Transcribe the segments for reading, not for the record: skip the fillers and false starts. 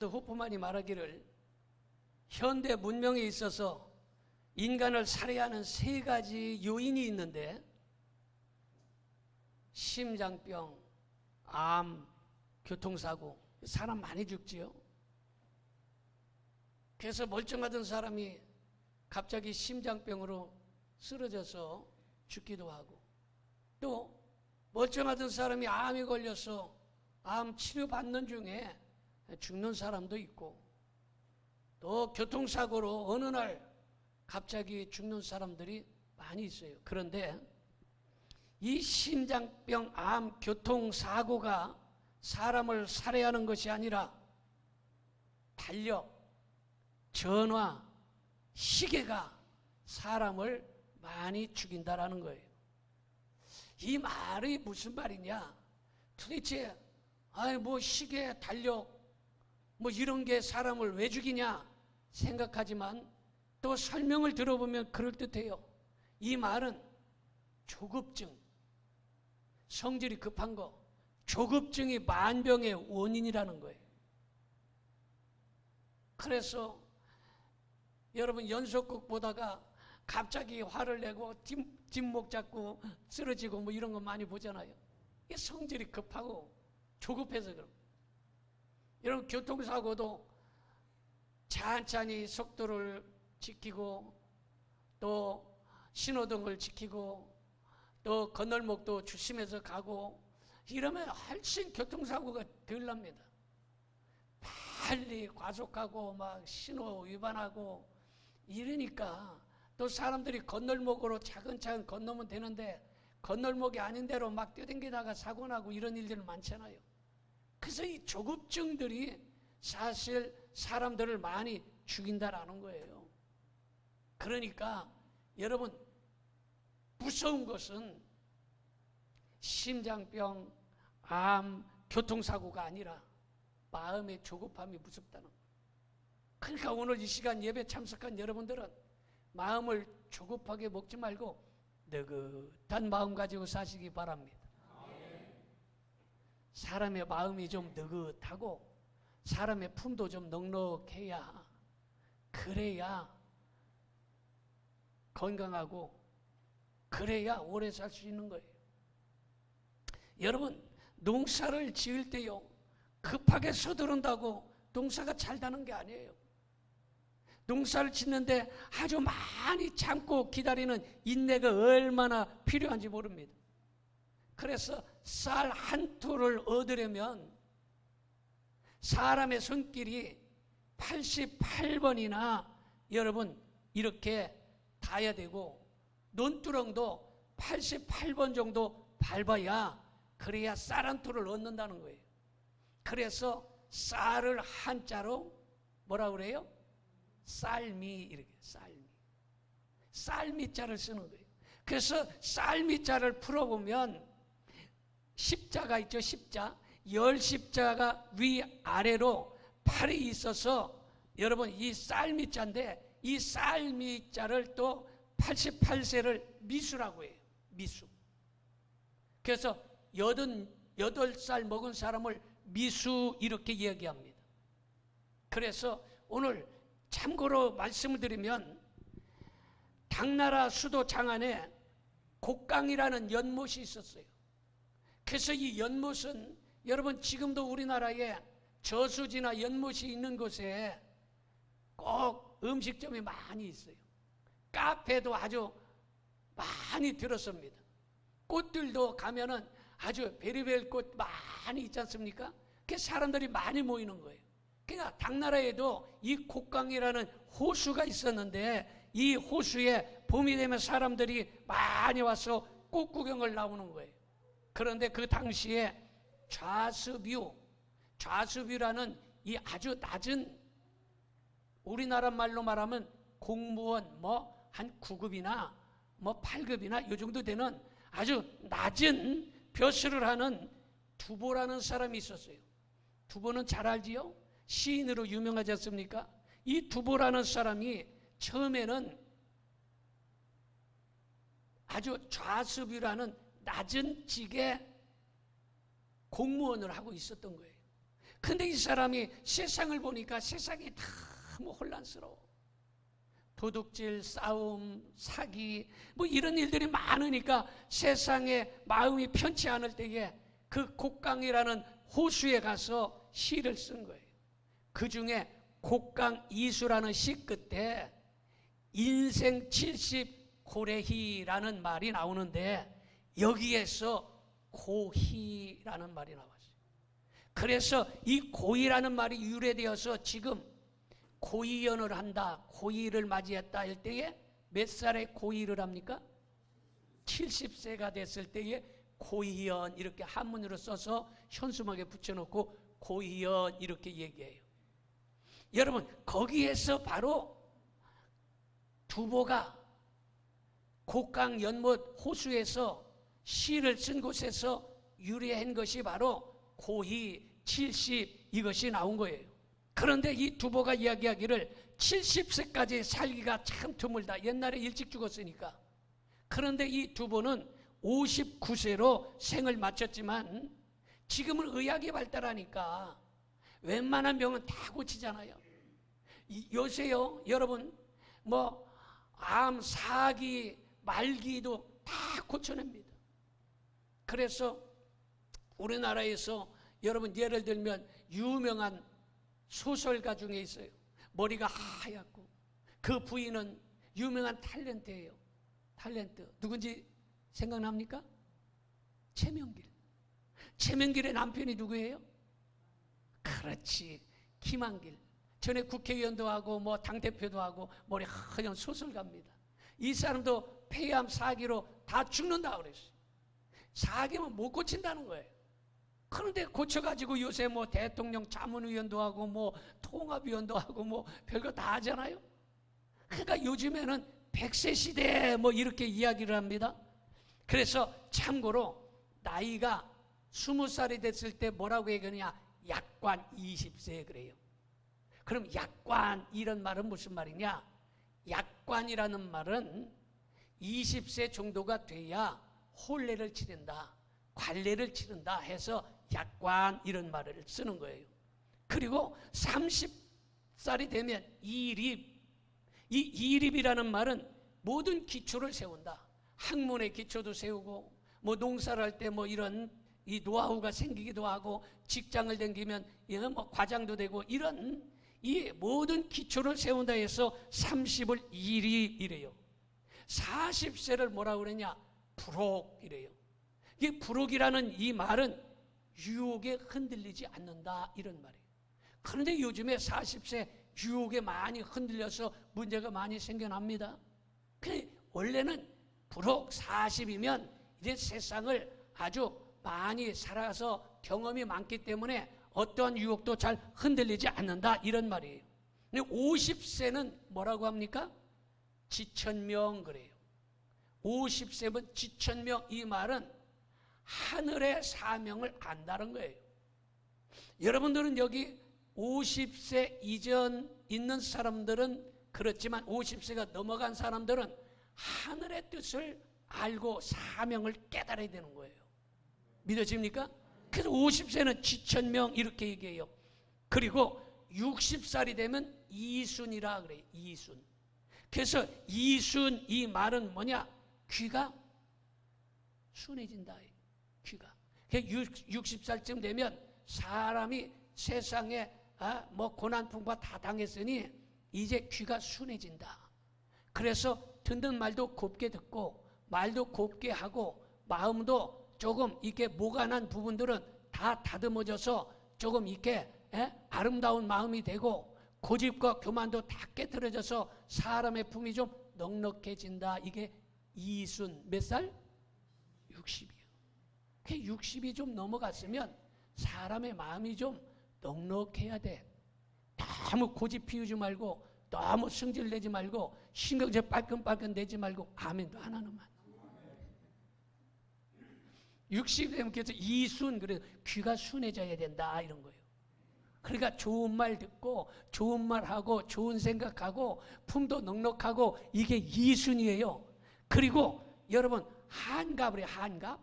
또 호프만이 말하기를 현대 문명에 있어서 인간을 살해하는 3가지 요인이 있는데 심장병, 암, 교통사고. 사람 많이 죽지요. 그래서 멀쩡하던 사람이 갑자기 심장병으로 쓰러져서 죽기도 하고, 또 멀쩡하던 사람이 암이 걸려서 암 치료받는 중에 죽는 사람도 있고, 또 교통사고로 어느 날 갑자기 죽는 사람들이 많이 있어요. 그런데 이 심장병, 암, 교통사고가 사람을 살해하는 것이 아니라 달력, 전화, 시계가 사람을 많이 죽인다라는 거예요. 이 말이 무슨 말이냐? 도대체 뭐 시계, 달력 뭐 이런 게 사람을 왜 죽이냐 생각하지만 또 설명을 들어보면 그럴듯해요. 이 말은 조급증, 성질이 급한 거, 조급증이 만병의 원인이라는 거예요. 그래서 여러분 연속극 보다가 갑자기 화를 내고 뒷목 잡고 쓰러지고 뭐 이런 거 많이 보잖아요. 이게 성질이 급하고 조급해서 그런 거예요. 여러분 교통사고도 천천히 속도를 지키고 또 신호등을 지키고 또 건널목도 조심해서 가고 이러면 훨씬 교통사고가 덜 납니다. 빨리 과속하고 막 신호 위반하고 이러니까 또 사람들이 건널목으로 차근차근 건너면 되는데 건널목이 아닌 대로 막 뛰어댕기다가 사고 나고 이런 일들은 많잖아요. 그래서 이 조급증들이 사실 사람들을 많이 죽인다라는 거예요. 그러니까 여러분 무서운 것은 심장병, 암, 교통사고가 아니라 마음의 조급함이 무섭다는 거예요. 그러니까 오늘 이 시간 예배 참석한 여러분들은 마음을 조급하게 먹지 말고 느긋한 마음 가지고 사시기 바랍니다. 사람의 마음이 좀 느긋하고 사람의 품도 좀 넉넉해야, 그래야 건강하고 그래야 오래 살 수 있는 거예요. 여러분 농사를 지을 때요 급하게 서두른다고 농사가 잘 나는 게 아니에요. 농사를 짓는데 아주 많이 참고 기다리는 인내가 얼마나 필요한지 모릅니다. 그래서 쌀 한 토를 얻으려면 사람의 손길이 88번이나 여러분 이렇게 닿아야 되고 논두렁도 88번 정도 밟아야 그래야 쌀 한 토를 얻는다는 거예요. 그래서 쌀을 한자로 뭐라 그래요? 쌀미, 이렇게 쌀미자를 쓰는 거예요. 그래서 쌀미자를 풀어보면 십자가 있죠, 십자. 10십자가 위아래로 팔이 있어서 여러분 이 쌀미자인데 이 쌀미자를 또 88세를 미수라고 해요. 미수. 그래서 88살 먹은 사람을 미수 이렇게 이야기합니다. 그래서 오늘 참고로 말씀을 드리면 당나라 수도 장안에 곡강이라는 연못이 있었어요. 그래서 이 연못은 여러분 지금도 우리나라에 저수지나 연못이 있는 곳에 꼭 음식점이 많이 있어요. 카페도 아주 많이 들었습니다. 꽃들도 가면은 아주 베리베리 꽃 많이 있지 않습니까? 그래서 사람들이 많이 모이는 거예요. 그러니까 당나라에도 이 곡강이라는 호수가 있었는데 이 호수에 봄이 되면 사람들이 많이 와서 꽃 구경을 나오는 거예요. 그런데 그 당시에 좌수뷰라는 이 아주 낮은, 우리나라 말로 말하면 공무원 뭐 한 9급이나 뭐 8급이나 이 정도 되는 아주 낮은 벼슬을 하는 두보라는 사람이 있었어요. 두보는 잘 알지요? 시인으로 유명하지 않습니까? 이 두보라는 사람이 처음에는 아주 좌수뷰라는 낮은 직의 공무원을 하고 있었던 거예요. 근데 이 사람이 세상을 보니까 세상이 너무 혼란스러워. 도둑질, 싸움, 사기 뭐 이런 일들이 많으니까 세상에 마음이 편치 않을 때에 그 곡강이라는 호수에 가서 시를 쓴 거예요. 그 중에 곡강 이수라는 시 끝에 인생 70 고래희라는 말이 나오는데 여기에서 고희라는 말이 나왔어요. 그래서 이 고희라는 말이 유래되어서 지금 고희연을 한다, 고희를 맞이했다 할 때에 몇 살에 고희를 합니까? 70세가 됐을 때에 고희연 이렇게 한문으로 써서 현수막에 붙여놓고 고희연 이렇게 얘기해요. 여러분 거기에서 바로 두보가 곡강 연못 호수에서 시를 쓴 곳에서 유래한 것이 바로 고희 70 이것이 나온 거예요. 그런데 이 두보가 이야기하기를 70세까지 살기가 참 드물다. 옛날에 일찍 죽었으니까. 그런데 이 두보는 59세로 생을 마쳤지만 지금은 의학이 발달하니까 웬만한 병은 다 고치잖아요. 요새요 여러분 뭐 암, 사기, 말기도 다 고쳐냅니다. 그래서 우리나라에서 여러분 예를 들면 유명한 소설가 중에 있어요. 머리가 하얗고 그 부인은 유명한 탤런트예요. 탤런트 누군지 생각납니까? 최명길. 최명길의 남편이 누구예요? 그렇지, 김한길. 전에 국회의원도 하고 뭐 당대표도 하고 머리 하얀 소설가입니다. 이 사람도 폐암 사기로 다 죽는다 그랬어요. 사기면 못 고친다는 거예요. 그런데 고쳐가지고 요새 뭐 대통령 자문위원도 하고 뭐 통합위원도 하고 뭐 별거 다 하잖아요. 그러니까 요즘에는 100세 시대 뭐 이렇게 이야기를 합니다. 그래서 참고로 나이가 20살이 됐을 때 뭐라고 얘기하느냐, 약관 20세 그래요. 그럼 약관 이런 말은 무슨 말이냐? 약관이라는 말은 20세 정도가 돼야 혼례를 치른다, 관례를 치른다 해서 약관 이런 말을 쓰는 거예요. 그리고 30살이 되면 이립, 이 이립이라는 말은 모든 기초를 세운다. 학문의 기초도 세우고 뭐 농사를 할 때 뭐 이런 이 노하우가 생기기도 하고 직장을 다니면 뭐 과장도 되고 이런 이 모든 기초를 세운다 해서 30을 이립이래요. 40세를 뭐라고 그러냐? 불혹이래요. 이 불혹이라는 이 말은 유혹에 흔들리지 않는다 이런 말이에요. 그런데 요즘에 40세 유혹에 많이 흔들려서 문제가 많이 생겨납니다. 원래는 불혹 40이면 이제 세상을 아주 많이 살아서 경험이 많기 때문에 어떠한 유혹도 잘 흔들리지 않는다 이런 말이에요. 근데 50세는 뭐라고 합니까? 지천명 그래요. 50세면 지천명, 이 말은 하늘의 사명을 안다는 거예요. 여러분들은 여기 50세 이전 있는 사람들은 그렇지만 50세가 넘어간 사람들은 하늘의 뜻을 알고 사명을 깨달아야 되는 거예요. 믿어집니까? 그래서 50세는 지천명 이렇게 얘기해요. 그리고 60살이 되면 이순이라 그래요. 이순. 그래서 이순, 이 말은 뭐냐? 귀가 순해진다. 귀가. 60살쯤 되면 사람이 세상에 뭐 고난풍파 다 당했으니 이제 귀가 순해진다. 그래서 듣는 말도 곱게 듣고 말도 곱게 하고 마음도 조금 이렇게 모간한 부분들은 다 다듬어져서 조금 이렇게 아름다운 마음이 되고 고집과 교만도 다 깨트려져서 사람의 품이 좀 넉넉해진다. 이게 이순. 몇 살? 60이요. 60이 좀 넘어갔으면 사람의 마음이 좀 넉넉해야 돼. 너무 고집 피우지 말고 너무 승질 내지 말고 신경질 빨끈빨끈 내지 말고 아멘도 안 하는만. 60이 되면 그래서 이순, 그래서 귀가 순해져야 된다 이런 거예요. 그러니까 좋은 말 듣고 좋은 말 하고 좋은 생각하고 품도 넉넉하고 이게 이순이에요. 그리고 여러분 한갑을 해요. 한갑.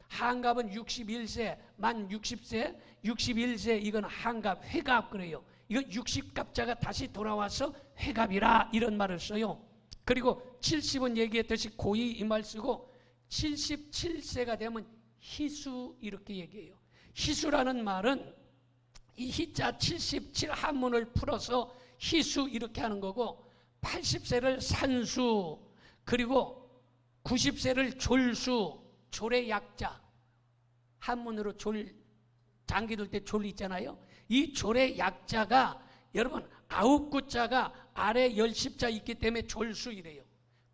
한갑은 61세, 만 60세, 61세 이건 한갑, 회갑 그래요. 이건 60갑자가 다시 돌아와서 회갑이라 이런 말을 써요. 그리고 70은 얘기했듯이 고이 이 말 쓰고 77세가 되면 희수 이렇게 얘기해요. 희수라는 말은 이 희자 77 한문을 풀어서 희수 이렇게 하는 거고 80세를 산수 그리고 90세를 졸수 졸의 약자 한문으로 졸 장기 들 때 졸 있잖아요. 이 졸의 약자가 여러분 9구자가 아래 10자 있기 때문에 졸수 이래요.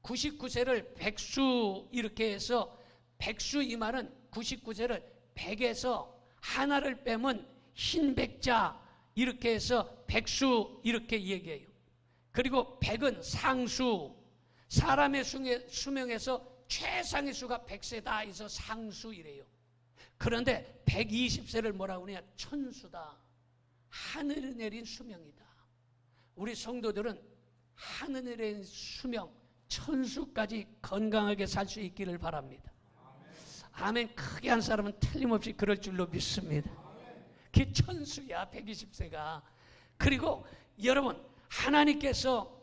99세를 백수 이렇게 해서 백수 이 말은 99세를 백에서 하나를 빼면 흰백자 이렇게 해서 백수 이렇게 얘기해요. 그리고 백은 상수 사람의 수명에서 최상의 수가 100세다 해서 상수 이래요. 그런데 120세를 뭐라고 그러냐 천수다. 하늘에 내린 수명이다. 우리 성도들은 하늘에 내린 수명 천수까지 건강하게 살 수 있기를 바랍니다. 아멘. 크게 한 사람은 틀림없이 그럴 줄로 믿습니다. 그게 천수야 120세가. 그리고 여러분 하나님께서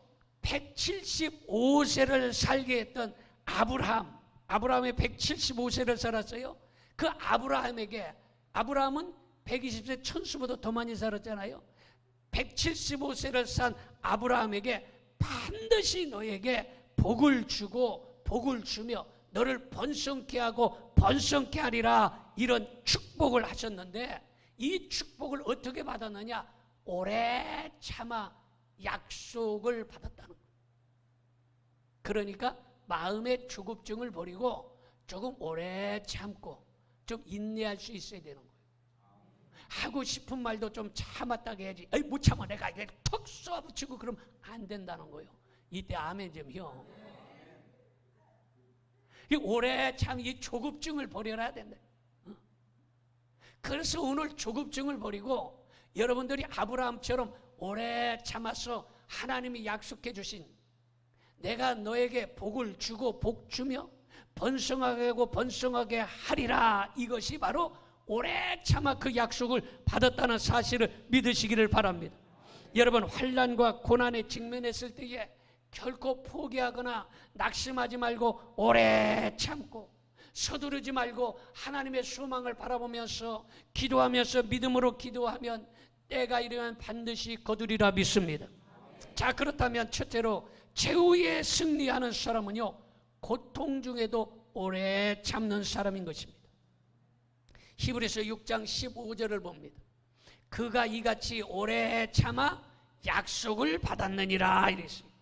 175세를 살게 했던 아브라함이 175세를 살았어요. 그 아브라함은 120세 천수보다 더 많이 살았잖아요. 175세를 산 아브라함에게 반드시 너에게 복을 주고 복을 주며 너를 번성케 하고 번성케 하리라 이런 축복을 하셨는데 이 축복을 어떻게 받았느냐? 오래 참아 약속을 받았다는 거예요. 그러니까 마음의 조급증을 버리고 조금 오래 참고 좀 인내할 수 있어야 되는 거예요. 하고 싶은 말도 좀 참았다 해야지. 에이 못 참아 내가 이게 턱 쏘아붙이고 그러면 안 된다는 거예요. 이때 아멘 좀요. 이 오래 참 이 조급증을 버려야 된다. 그래서 오늘 조급증을 버리고 여러분들이 아브라함처럼 오래 참아서 하나님이 약속해 주신 내가 너에게 복을 주고 복 주며 번성하게 하고 번성하게 하리라 이것이 바로 오래 참아 그 약속을 받았다는 사실을 믿으시기를 바랍니다. 여러분 환난과 고난에 직면했을 때에 결코 포기하거나 낙심하지 말고 오래 참고 서두르지 말고 하나님의 소망을 바라보면서 기도하면서 믿음으로 기도하면 때가 이르면 반드시 거두리라 믿습니다. 자 그렇다면 첫째로 최후에 승리하는 사람은요 고통 중에도 오래 참는 사람인 것입니다. 히브리서 6장 15절을 봅니다. 그가 이같이 오래 참아 약속을 받았느니라 이랬습니다.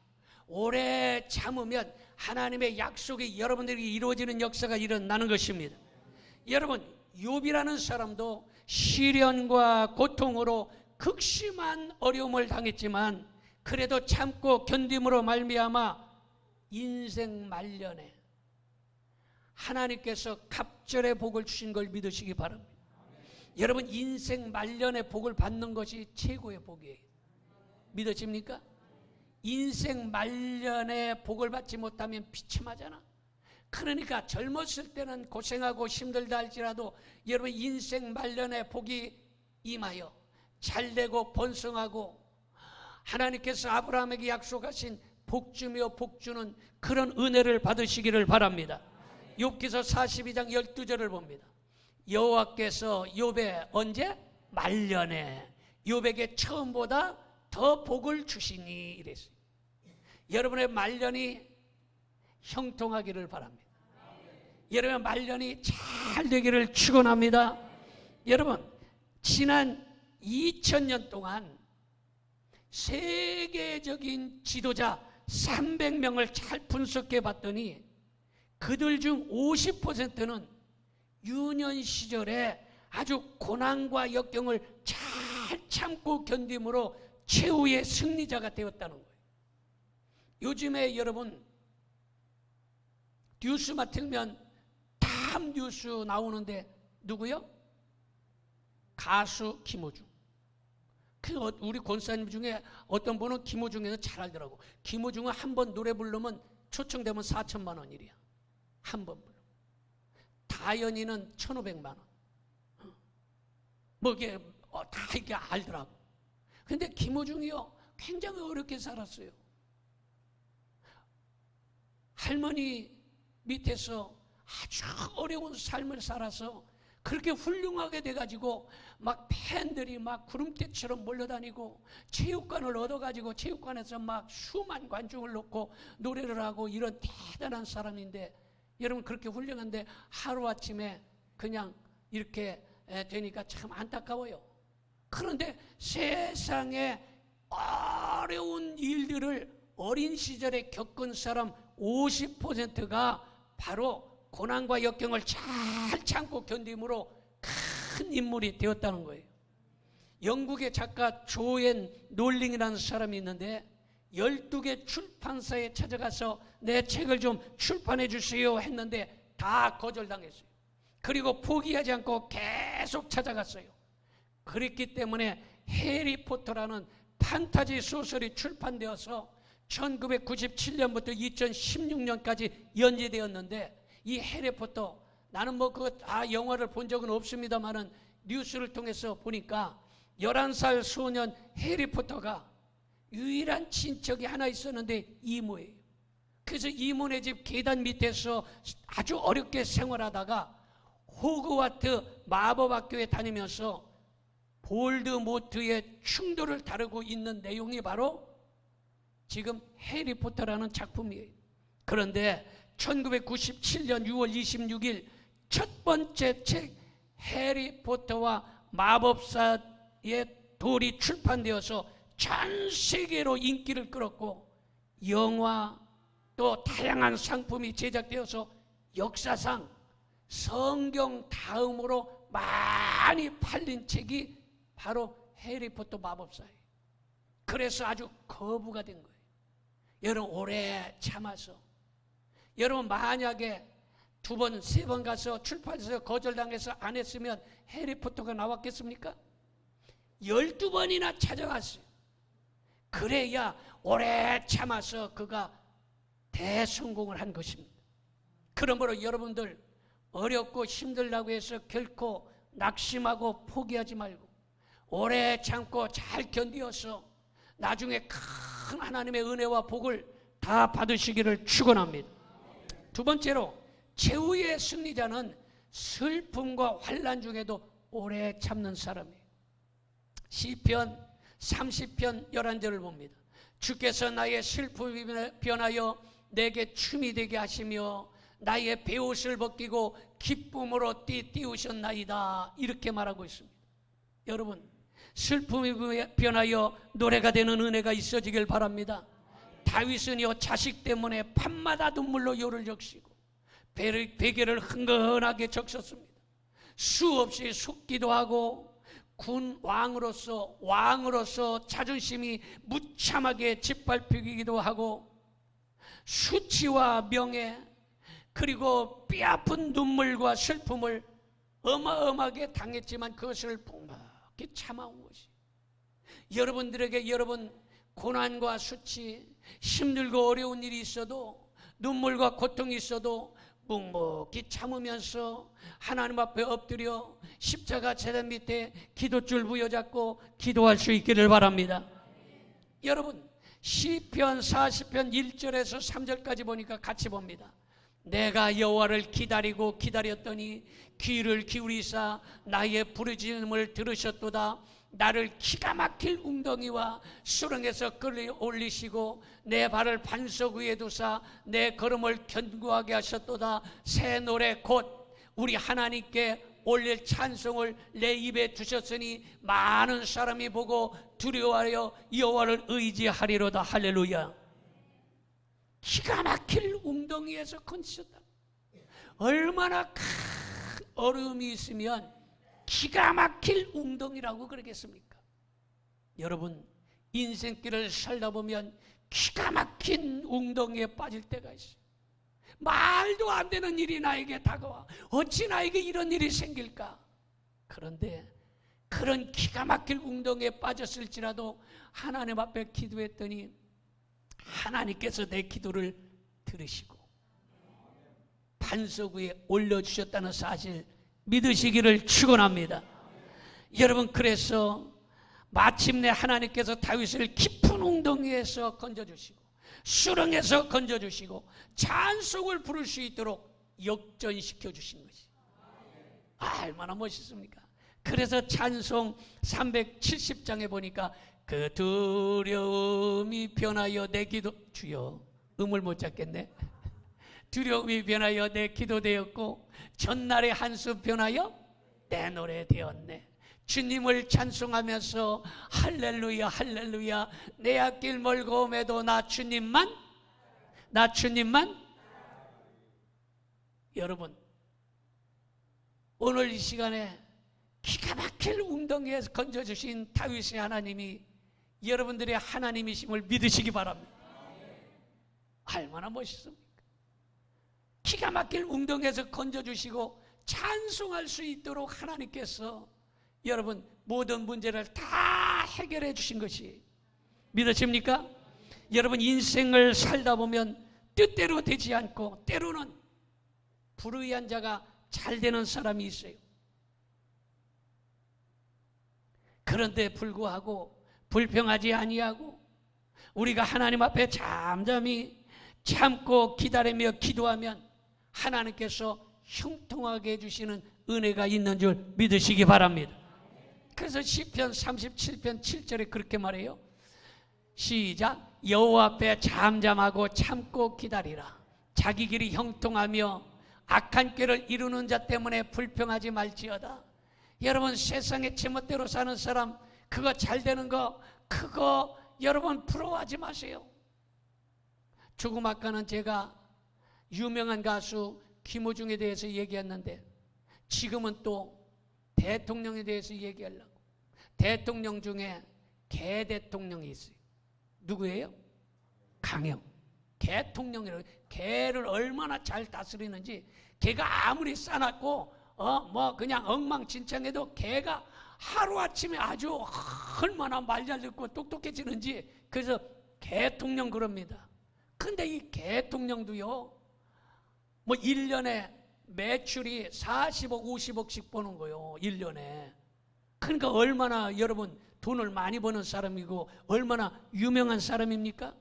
오래 참으면 하나님의 약속이 여러분들에게 이루어지는 역사가 일어나는 것입니다. 여러분 욥이라는 사람도 시련과 고통으로 극심한 어려움을 당했지만 그래도 참고 견딤으로 말미암아 인생 말년에 하나님께서 갑절의 복을 주신 걸 믿으시기 바랍니다. 여러분 인생 말년에 복을 받는 것이 최고의 복이에요. 믿어집니까? 인생 말년에 복을 받지 못하면 비참하잖아. 그러니까 젊었을 때는 고생하고 힘들다 할지라도 여러분 인생 말년에 복이 임하여 잘되고 번성하고 하나님께서 아브라함에게 약속하신 복주며 복주는 그런 은혜를 받으시기를 바랍니다. 욥기서 42장 12절을 봅니다. 여호와께서 욥에 언제? 말년에 욥에게 처음보다 더 복을 주시니 이랬어요. 여러분의 말년이 형통하기를 바랍니다. 여러분의 말년이 잘 되기를 축원합니다. 여러분 지난 2000년 동안 세계적인 지도자 300명을 잘 분석해 봤더니 그들 중 50%는 유년 시절에 아주 고난과 역경을 잘 참고 견딤으로 최후의 승리자가 되었다는 거예요. 요즘에 여러분 뉴스만 틀면 탑 뉴스 나오는데 누구요? 가수 김호중. 우리 권사님 중에 어떤 분은 김호중에서 잘 알더라고. 김호중은 한 번 노래 부르면 초청되면 4천만 원이래요. 한 번 불러. 다연이는 1,500만 원. 뭐 이게 다 이게 알더라고. 근데 김호중이요 굉장히 어렵게 살았어요. 할머니 밑에서 아주 어려운 삶을 살아서 그렇게 훌륭하게 돼가지고 막 팬들이 막 구름대처럼 몰려다니고 체육관을 얻어가지고 체육관에서 막 수만 관중을 놓고 노래를 하고 이런 대단한 사람인데, 여러분 그렇게 훌륭한데 하루아침에 그냥 이렇게 되니까 참 안타까워요. 그런데 세상에 어려운 일들을 어린 시절에 겪은 사람 50%가 바로 고난과 역경을 잘 참고 견딤으로 큰 인물이 되었다는 거예요. 영국의 작가 조앤 롤링이라는 사람이 있는데 12개 출판사에 찾아가서 내 책을 좀 출판해 주세요 했는데 다 거절당했어요. 그리고 포기하지 않고 계속 찾아갔어요. 그랬기 때문에 해리포터라는 판타지 소설이 출판되어서 1997년부터 2016년까지 연재되었는데, 이 해리포터, 나는 뭐 그거 다 영화를 본 적은 없습니다만은 뉴스를 통해서 보니까 11살 소년 해리포터가 유일한 친척이 하나 있었는데 이모예요. 그래서 이모네 집 계단 밑에서 아주 어렵게 생활하다가 호그와트 마법학교에 다니면서 볼드모트의 충돌을 다루고 있는 내용이 바로 지금 해리포터라는 작품이에요. 그런데 1997년 6월 26일 첫 번째 책 해리포터와 마법사의 돌이 출판되어서 전 세계로 인기를 끌었고, 영화 또 다양한 상품이 제작되어서 역사상 성경 다음으로 많이 팔린 책이 바로 해리포터 마법사예요. 그래서 아주 거부가 된 거예요. 여러분 오래 참아서, 여러분 만약에 2번, 3번 가서 출판사에서 거절당해서 안 했으면 해리포터가 나왔겠습니까? 12번이나 찾아갔어요. 그래야 오래 참아서 그가 대성공을 한 것입니다. 그러므로 여러분들 어렵고 힘들다고 해서 결코 낙심하고 포기하지 말고 오래 참고 잘 견디어서 나중에 큰 하나님의 은혜와 복을 다 받으시기를 축원합니다. 두 번째로 최후의 승리자는 슬픔과 환난 중에도 오래 참는 사람이에요. 시편 30편 11절을 봅니다. 주께서 나의 슬픔이 변하여 내게 춤이 되게 하시며 나의 베옷을 벗기고 기쁨으로 띄우셨나이다. 이렇게 말하고 있습니다. 여러분 슬픔이 변하여 노래가 되는 은혜가 있어지길 바랍니다. 다윗은요 자식 때문에 밤마다 눈물로 요를 적시고 베개를 흥건하게 적셨습니다. 수없이 속기도 하고 군 왕으로서 자존심이 무참하게 짓밟히기도 하고 수치와 명예 그리고 뼈아픈 눈물과 슬픔을 어마어마하게 당했지만 그것을 묵묵히 참아온 것이, 여러분들에게 여러분 고난과 수치, 힘들고 어려운 일이 있어도 눈물과 고통이 있어도 묵묵히 참으면서 하나님 앞에 엎드려 십자가 재단 밑에 기도줄 부여잡고 기도할 수 있기를 바랍니다. 여러분 시편 40편 1절에서 3절까지 보니까 같이 봅니다. 내가 여호와를 기다리고 기다렸더니 귀를 기울이사 나의 부르짖음을 들으셨도다. 나를 기가 막힐 웅덩이와 수렁에서 끌어 올리시고 내 발을 반석 위에 두사 내 걸음을 견고하게 하셨도다. 새 노래 곧 우리 하나님께 올릴 찬송을 내 입에 두셨으니 많은 사람이 보고 두려워하여 여호와를 의지하리로다. 할렐루야. 기가 막힐 웅덩이에서 건지셨다. 얼마나 큰 어려움이 있으면 기가 막힐 웅덩이라고 그러겠습니까? 여러분 인생길을 살다 보면 기가 막힌 웅덩이에 빠질 때가 있어요. 말도 안 되는 일이 나에게 다가와 어찌 나에게 이런 일이 생길까? 그런데 그런 기가 막힐 웅덩이에 빠졌을지라도 하나님 앞에 기도했더니 하나님께서 내 기도를 들으시고 반석 위에 올려주셨다는 사실 믿으시기를 축원합니다. 여러분, 그래서 마침내 하나님께서 다윗을 깊은 웅덩이에서 건져주시고 수렁에서 건져주시고 찬송을 부를 수 있도록 역전시켜 주신 것이 얼마나 멋있습니까? 그래서 찬송 370장에 보니까 그 두려움이 변하여 내 기도, 주여 음을 못 잡겠네. 두려움이 변하여 내 기도 되었고 전날의 한수 변하여 내 노래 되었네. 주님을 찬송하면서 할렐루야 할렐루야, 내 앞길 멀고 옴에도 나 주님만. 여러분, 오늘 이 시간에 기가 막힐 웅덩이에서 건져주신 다윗의 하나님이 여러분들의 하나님이심을 믿으시기 바랍니다. 얼마나 멋있습니까? 기가 막힐 웅덩이에서 건져주시고 찬송할 수 있도록 하나님께서 여러분 모든 문제를 다 해결해 주신 것이 믿으십니까? 여러분, 인생을 살다 보면 뜻대로 되지 않고 때로는 불의한 자가 잘 되는 사람이 있어요. 그런데 불구하고 불평하지 아니하고 우리가 하나님 앞에 잠잠히 참고 기다리며 기도하면 하나님께서 형통하게 해주시는 은혜가 있는 줄 믿으시기 바랍니다. 그래서 시편 37편 7절에 그렇게 말해요. 시작. 여호와 앞에 잠잠하고 참고 기다리라. 자기 길이 형통하며 악한 꾀를 이루는 자 때문에 불평하지 말지어다. 여러분, 세상의 제멋대로 사는 사람, 그거 잘 되는 거, 그거 여러분 부러워하지 마세요. 조금 아까는 제가 유명한 가수 김호중에 대해서 얘기했는데 지금은 또 대통령에 대해서 얘기하려고. 대통령 중에 개 대통령이 있어요. 누구예요? 강영. 개통령이라고. 개를 얼마나 잘 다스리는지. 개가 아무리 싸놨고 뭐 그냥 엉망진창해도 개가 하루아침에 아주 얼마나 말 잘 듣고 똑똑해지는지. 그래서 개통령 그럽니다. 근데 이 개통령도요, 뭐 1년에 매출이 40억 50억씩 버는 거예요. 1년에. 그러니까 얼마나 여러분 돈을 많이 버는 사람이고 얼마나 유명한 사람입니까?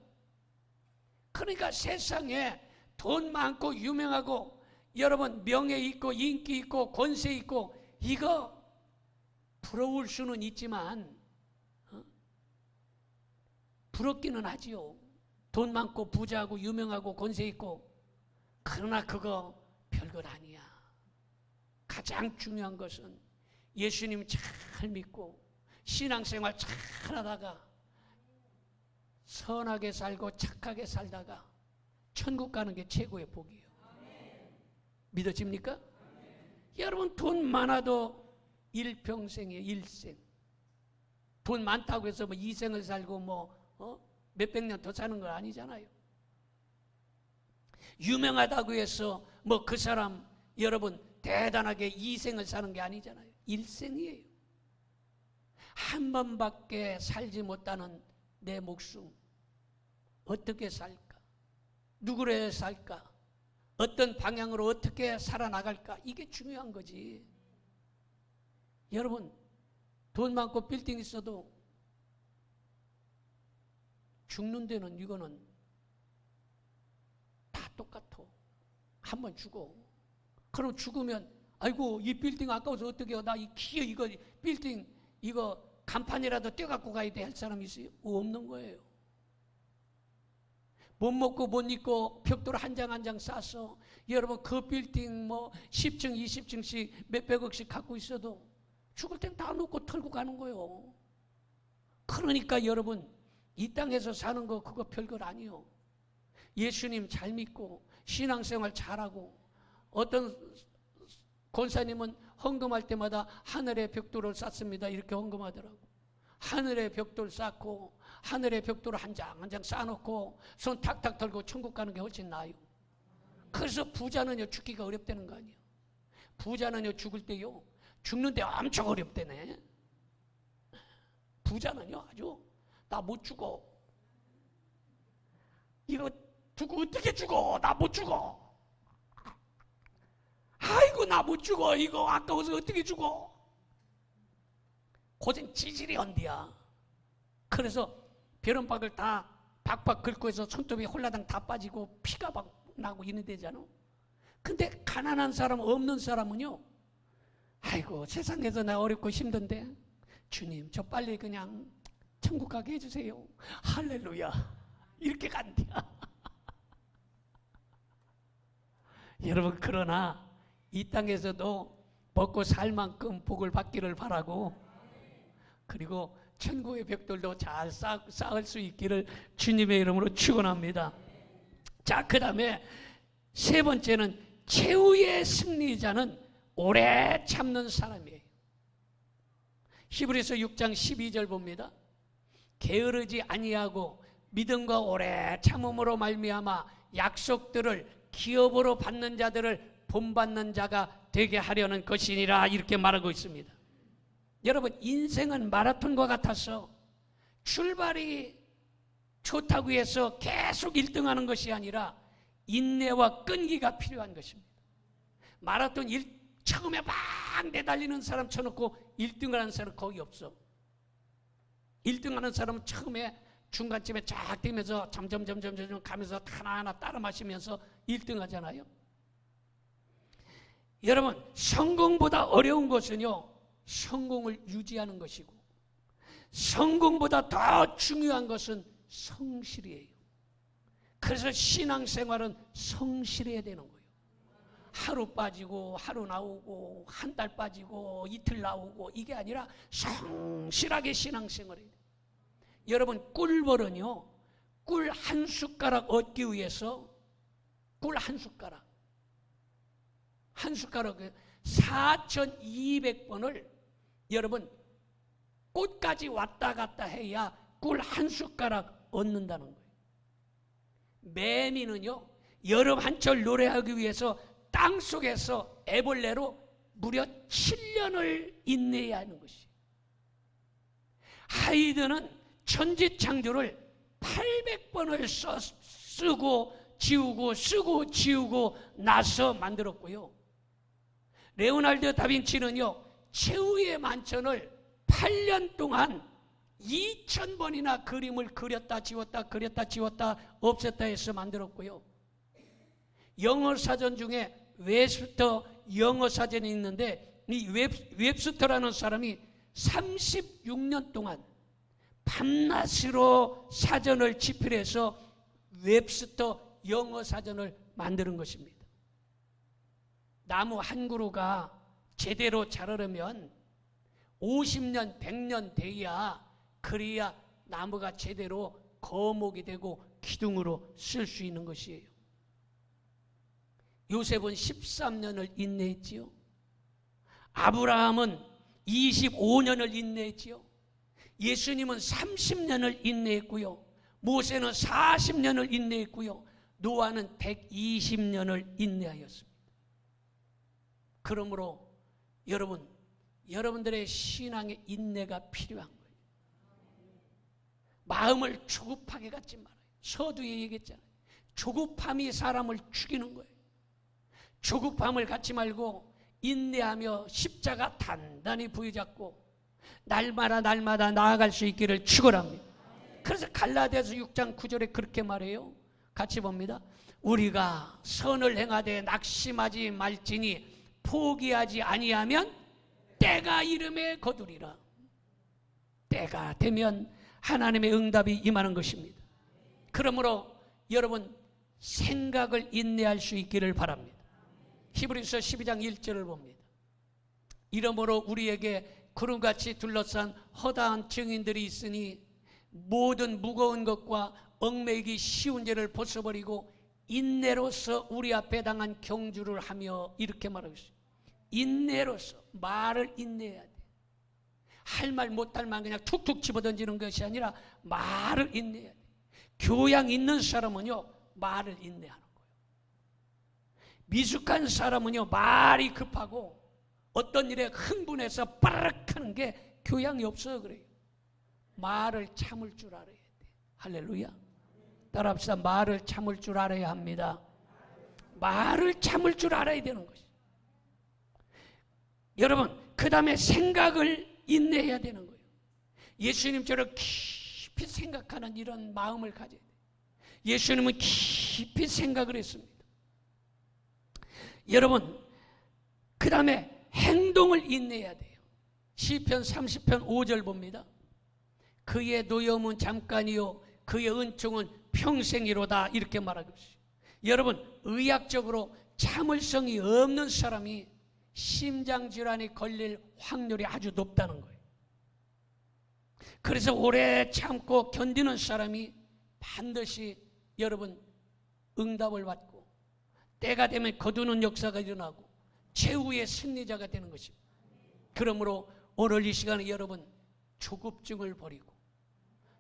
그러니까 세상에 돈 많고 유명하고 여러분 명예 있고 인기 있고 권세 있고 이거 부러울 수는 있지만 부럽기는 하지요. 돈 많고 부자고 유명하고 권세 있고. 그러나 그거 별것 아니야. 가장 중요한 것은 예수님 잘 믿고 신앙생활 잘 하다가 선하게 살고 착하게 살다가 천국 가는 게 최고의 복이에요. 믿어집니까? 여러분, 돈 많아도 일평생이에요. 일생. 돈 많다고 해서 뭐 이생을 살고 몇백 년 더 사는 거 아니잖아요. 유명하다고 해서 뭐 그 사람 여러분 대단하게 이생을 사는 게 아니잖아요. 일생이에요. 한 번밖에 살지 못하는 내 목숨 어떻게 살까? 누구를 위해 살까? 어떤 방향으로 어떻게 살아나갈까? 이게 중요한 거지. 여러분, 돈 많고 빌딩 있어도 죽는 데는 이거는 다 똑같아. 한 번 죽어. 그럼 죽으면 아이고 이 빌딩 아까워서 어떻게 해요? 나 이 기어 이거 빌딩 이거 간판이라도 떼갖고 가야 돼 할 사람이 있어요? 없는 거예요. 못 먹고 못 입고 벽돌 한 장 한 장 싸서 여러분 그 빌딩 뭐 10층 20층씩 몇백억씩 갖고 있어도 죽을 땐 다 놓고 털고 가는 거예요. 그러니까 여러분 이 땅에서 사는 거 그거 별것 아니요. 예수님 잘 믿고 신앙생활 잘하고. 어떤 권사님은 헌금할 때마다 하늘의 벽돌을 쌓습니다 이렇게 헌금하더라고. 하늘의 벽돌 쌓고 하늘의 벽돌을 한 장 한 장 쌓아놓고 손 탁탁 털고 천국 가는 게 훨씬 나아요. 그래서 부자는요 죽기가 어렵다는 거 아니에요. 부자는요 죽을 때요 죽는데 엄청 어렵다네. 부자는요 아주 나 못 죽어. 이거 두고 어떻게 죽어? 나 못 죽어. 나 못 죽어. 이거 아까워서 어떻게 죽어? 고생 지질이 언디야. 그래서 벼른박을 다 박박 긁고 해서 손톱이 홀라당 다 빠지고 피가 막 나고 이런 데잖아. 근데 가난한 사람, 없는 사람은요, 아이고 세상에서 나 어렵고 힘든데 주님 저 빨리 그냥 천국 가게 해주세요. 할렐루야. 이렇게 간대야. 여러분, 그러나 이 땅에서도 먹고 살 만큼 복을 받기를 바라고, 그리고 천국의 벽돌도 잘 쌓을 수 있기를 주님의 이름으로 축원합니다. 자, 그 다음에 세 번째는 최후의 승리자는 오래 참는 사람이에요. 히브리서 6장 12절 봅니다. 게으르지 아니하고 믿음과 오래 참음으로 말미암아 약속들을 기업으로 받는 자들을 본받는 자가 되게 하려는 것이니라, 이렇게 말하고 있습니다. 여러분, 인생은 마라톤과 같아서 출발이 좋다고 해서 계속 1등하는 것이 아니라 인내와 끈기가 필요한 것입니다. 마라톤 처음에 막 내달리는 사람 쳐놓고 1등을 하는 사람 거의 없어. 1등하는 사람은 처음에 중간쯤에 쫙 뛰면서 점점 가면서 하나하나 따라 마시면서 1등 하잖아요. 여러분, 성공보다 어려운 것은요, 성공을 유지하는 것이고, 성공보다 더 중요한 것은 성실이에요. 그래서 신앙생활은 성실해야 되는 거예요. 하루 빠지고 하루 나오고 한 달 빠지고 이틀 나오고 이게 아니라 성실하게 신앙생활을 해야 돼요. 여러분, 꿀벌은요, 꿀 한 숟가락 얻기 위해서 꿀 한 숟가락 4,200번을 여러분 꽃까지 왔다 갔다 해야 꿀 한 숟가락 얻는다는 거예요. 매미는요, 여름 한철 노래하기 위해서 땅속에서 애벌레로 무려 7년을 인내해야 하는 것이에요. 하이드는 천지창조를 800번을 쓰고 지우고 쓰고 지우고 나서 만들었고요. 레오나르도 다빈치는요, 최후의 만천을 8년 동안 2,000번이나 그림을 그렸다 지웠다 그렸다 지웠다 없앴다 해서 만들었고요. 영어 사전 중에 웹스터 영어 사전이 있는데, 이 웹스터라는 사람이 36년 동안 밤낮으로 사전을 집필해서 웹스터 영어 사전을 만드는 것입니다. 나무 한 그루가 제대로 자라려면 50년, 100년 돼야, 그래야 나무가 제대로 거목이 되고 기둥으로 쓸 수 있는 것이에요. 요셉은 13년을 인내했지요. 아브라함은 25년을 인내했지요. 예수님은 30년을 인내했고요. 모세는 40년을 인내했고요. 노아는 120년을 인내하였습니다. 그러므로 여러분들의 신앙의 인내가 필요한 거예요. 마음을 조급하게 갖지 말아요. 서두에 얘기했잖아요. 조급함이 사람을 죽이는 거예요. 조급함을 갖지 말고 인내하며 십자가 단단히 부여잡고 날마다 나아갈 수 있기를 축원합니다. 그래서 갈라디아서 6장 9절에 그렇게 말해요. 같이 봅니다. 우리가 선을 행하되 낙심하지 말지니 포기하지 아니하면 때가 이름에 거두리라. 때가 되면 하나님의 응답이 임하는 것입니다. 그러므로 여러분, 생각을 인내할 수 있기를 바랍니다. 히브리서 12장 1절을 봅니다. 이러므로 우리에게 구름같이 둘러싼 허다한 증인들이 있으니 모든 무거운 것과 얽매이기 쉬운 죄를 벗어버리고 인내로서 우리 앞에 당한 경주를 하며, 이렇게 말하고 있어요. 인내로서, 말을 인내해야 돼. 할 말 못할 말 그냥 툭툭 집어던지는 것이 아니라 말을 인내해야 돼. 교양 있는 사람은요, 말을 인내하는 거예요. 미숙한 사람은요, 말이 급하고 어떤 일에 흥분해서 빠르륵 하는 게 교양이 없어서 그래요. 말을 참을 줄 알아야 돼. 할렐루야. 따라합시다. 말을 참을 줄 알아야 합니다. 말을 참을 줄 알아야 되는 것이. 여러분, 그 다음에 생각을 인내해야 되는 거예요. 예수님처럼 깊이 생각하는 이런 마음을 가져야 돼요. 예수님은 깊이 생각을 했습니다. 여러분, 그 다음에 행동을 인내해야 돼요. 시편 30편 5절 봅니다. 그의 노여움은 잠깐이요 그의 은총은 평생이로다, 이렇게 말하고 있어요. 여러분, 의학적으로 참을성이 없는 사람이 심장질환에 걸릴 확률이 아주 높다는 거예요. 그래서 오래 참고 견디는 사람이 반드시 여러분 응답을 받고 때가 되면 거두는 역사가 일어나고 최후의 승리자가 되는 것입니다. 그러므로 오늘 이 시간에 여러분 조급증을 버리고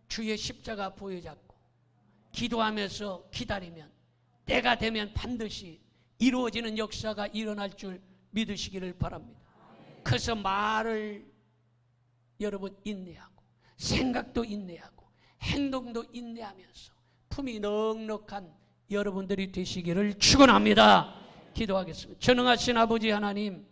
주의 십자가 부여잡고 기도하면서 기다리면 때가 되면 반드시 이루어지는 역사가 일어날 줄 믿으시기를 바랍니다. 그래서 말을 여러분 인내하고 생각도 인내하고 행동도 인내하면서 품이 넉넉한 여러분들이 되시기를 축원합니다. 기도하겠습니다. 전능하신 아버지 하나님,